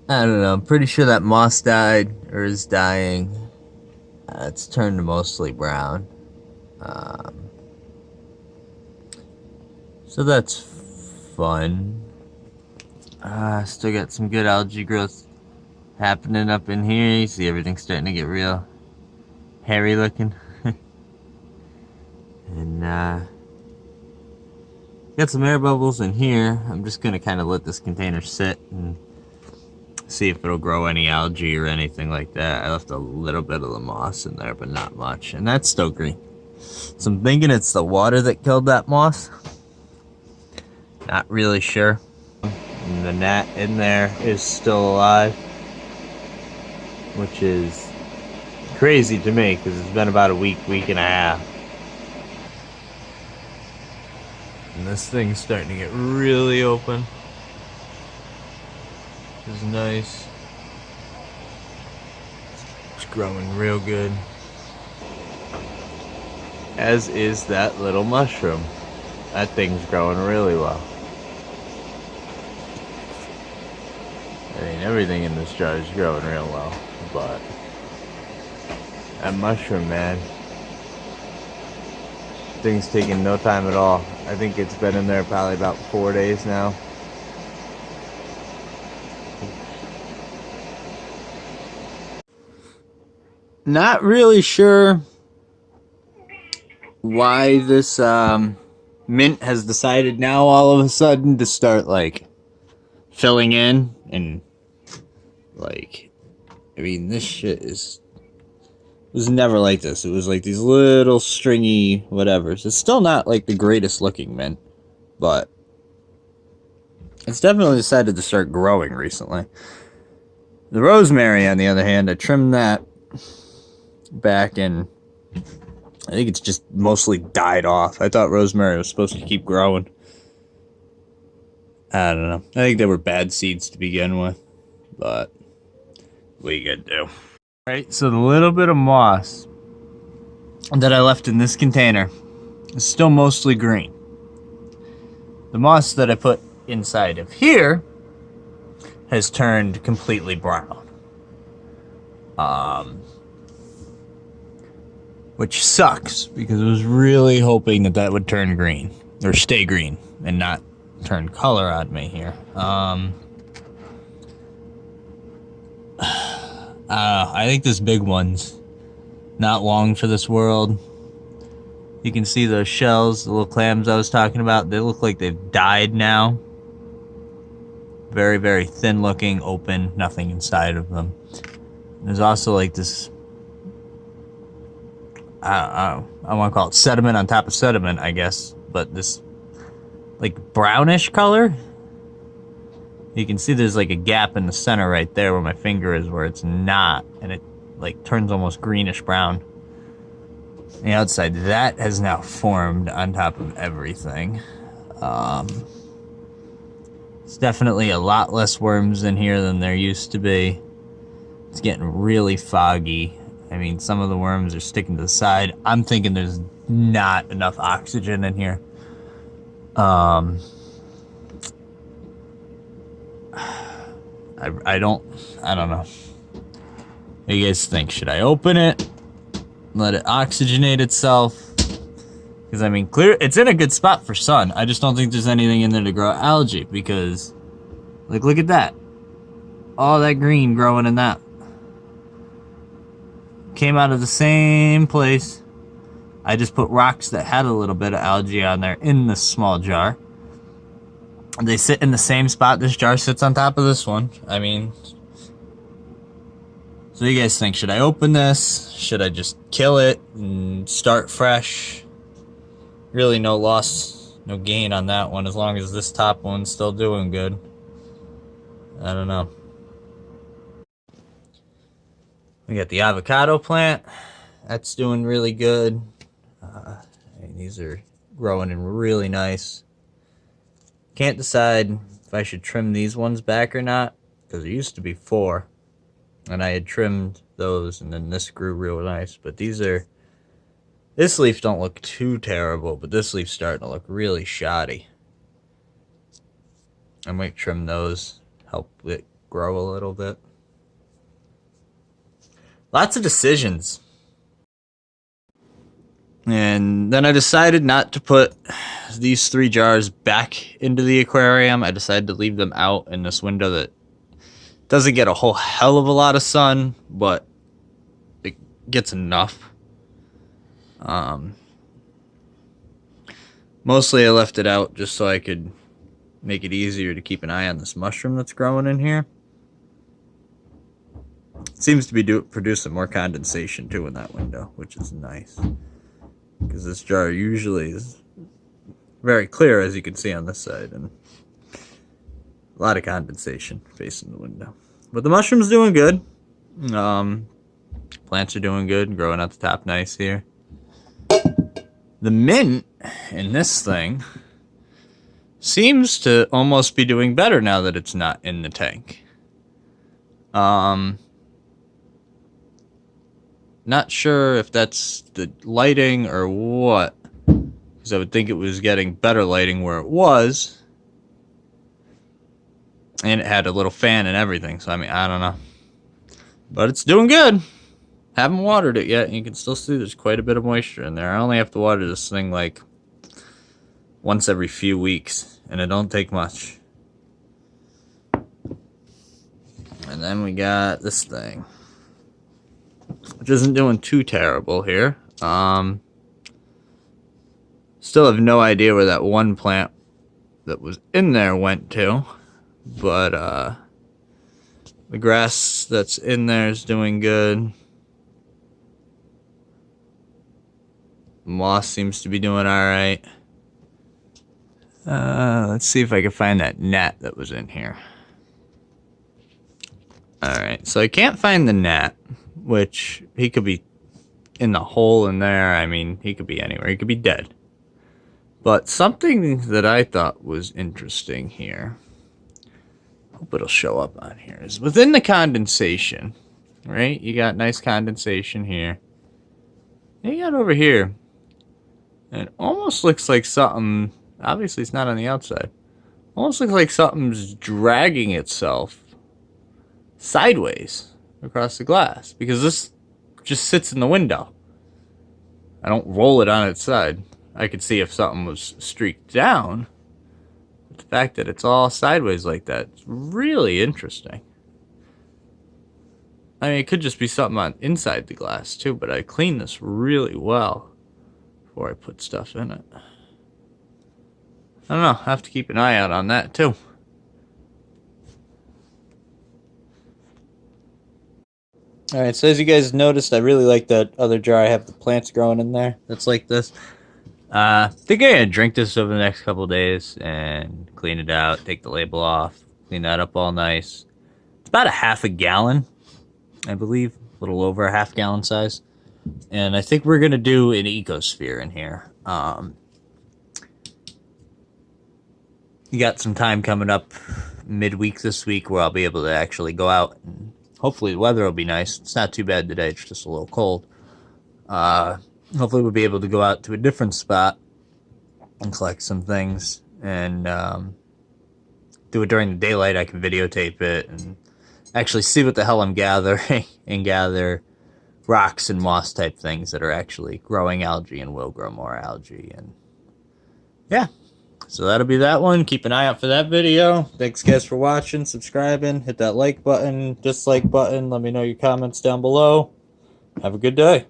I don't know. I'm pretty sure that moss died or is dying. It's turned mostly brown. Um, so that's fun. Still got some good algae growth happening up in here. You see everything's starting to get real hairy looking. And got some air bubbles in here. I'm just gonna kind of let this container sit and see if it'll grow any algae or anything like that. I left a little bit of the moss in there, but not much. And that's still green. So I'm thinking it's the water that killed that moss. Not really sure. And the gnat in there is still alive, which is crazy to me because it's been about a week and a half. And this thing's starting to get really open. Which is nice. It's growing real good. As is that little mushroom. That thing's growing really well. I mean, everything in this jar is growing real well, but that mushroom, man, thing's taking no time at all. I think it's been in there probably about 4 days now. Not really sure why this mint has decided now all of a sudden to start like filling in and like, I mean, this shit was never like this. It was like these little stringy whatevers. It's still not like the greatest looking mint, but it's definitely decided to start growing recently. The rosemary, on the other hand, I trimmed that back and I think it's just mostly died off. I thought rosemary was supposed to keep growing. I don't know. I think they were bad seeds to begin with, but what are you gonna do? Alright, so the little bit of moss that I left in this container is still mostly green. The moss that I put inside of here has turned completely brown. Which sucks, because I was really hoping that that would turn green, or stay green, and not turn color on me here. I think this big one's not long for this world. You can see those shells, the little clams I was talking about, they look like they've died now. Very, very thin looking, open, nothing inside of them. There's also like this, I want to call it sediment on top of sediment, I guess, but this like brownish color. You can see there's like a gap in the center right there where my finger is, where it's not, and it like turns almost greenish brown. The outside, that has now formed on top of everything. It's definitely a lot less worms in here than there used to be. It's getting really foggy. I mean, some of the worms are sticking to the side. I'm thinking there's not enough oxygen in here. I don't know. What do you guys think? Should I open it? Let it oxygenate itself? Because, I mean, clear, it's in a good spot for sun. I just don't think there's anything in there to grow algae because, like, look at that. All that green growing in that. Came out of the same place. I just put rocks that had a little bit of algae on there in this small jar. They sit in the same spot this jar sits on top of this one. I mean, so you guys think, should I open this? Should I just kill it and start fresh? Really no loss, no gain on that one, as long as this top one's still doing good. I don't know. We got the avocado plant. That's doing really good. These are growing in really nice. Can't decide if I should trim these ones back or not, because there used to be 4. And I had trimmed those, and then this grew real nice. But these are... This leaf don't look too terrible, but this leaf's starting to look really shoddy. I might trim those, help it grow a little bit. Lots of decisions. And then I decided not to put these 3 jars back into the aquarium. I decided to leave them out in this window that doesn't get a whole hell of a lot of sun, but it gets enough. Mostly I left it out just so I could make it easier to keep an eye on this mushroom that's growing in here. It seems to be producing more condensation too in that window, which is nice. Because this jar usually is very clear, as you can see on this side, and a lot of condensation facing the window. But the mushroom's doing good. Plants are doing good, growing at the top nice here. The mint in this thing seems to almost be doing better now that it's not in the tank. Not sure if that's the lighting or what, because I would think it was getting better lighting where it was. And it had a little fan and everything, so I mean, I don't know. But it's doing good. Haven't watered it yet, and you can still see there's quite a bit of moisture in there. I only have to water this thing like once every few weeks, and it don't take much. And then we got this thing, which isn't doing too terrible here. Still have no idea where that one plant that was in there went to, but the grass that's in there is doing good. Moss seems to be doing alright. Let's see if I can find that gnat that was in here. Alright, so I can't find the gnat, which he could be in the hole in there. I mean, he could be anywhere. He could be dead. But something that I thought was interesting here, hope it'll show up on here, is within the condensation, right? You got nice condensation here. And you got over here. And it almost looks like something, obviously it's not on the outside, almost looks like something's dragging itself sideways across the glass, because this just sits in the window. I don't roll it on its side. I could see if something was streaked down, but the fact that it's all sideways like that is really interesting. I mean, it could just be something on inside the glass too, but I cleaned this really well before I put stuff in it. I don't know, I have to keep an eye out on that too. Alright, so as you guys noticed, I really like that other jar. I have the plants growing in there. That's like this. I think I'm gonna drink this over the next couple of days and clean it out, take the label off, clean that up all nice. It's about a half a gallon, I believe, a little over a half gallon size. And I think we're gonna do an ecosphere in here. You got some time coming up midweek this week where I'll be able to actually go out, and hopefully the weather will be nice. It's not too bad today, it's just a little cold. Hopefully we'll be able to go out to a different spot and collect some things, and do it during the daylight. I can videotape it and actually see what the hell I'm gathering and gather rocks and moss type things that are actually growing algae and will grow more algae. And yeah, so that'll be that one. Keep an eye out for that video. Thanks guys for watching, subscribing, hit that like button, dislike button, let me know your comments down below. Have a good day.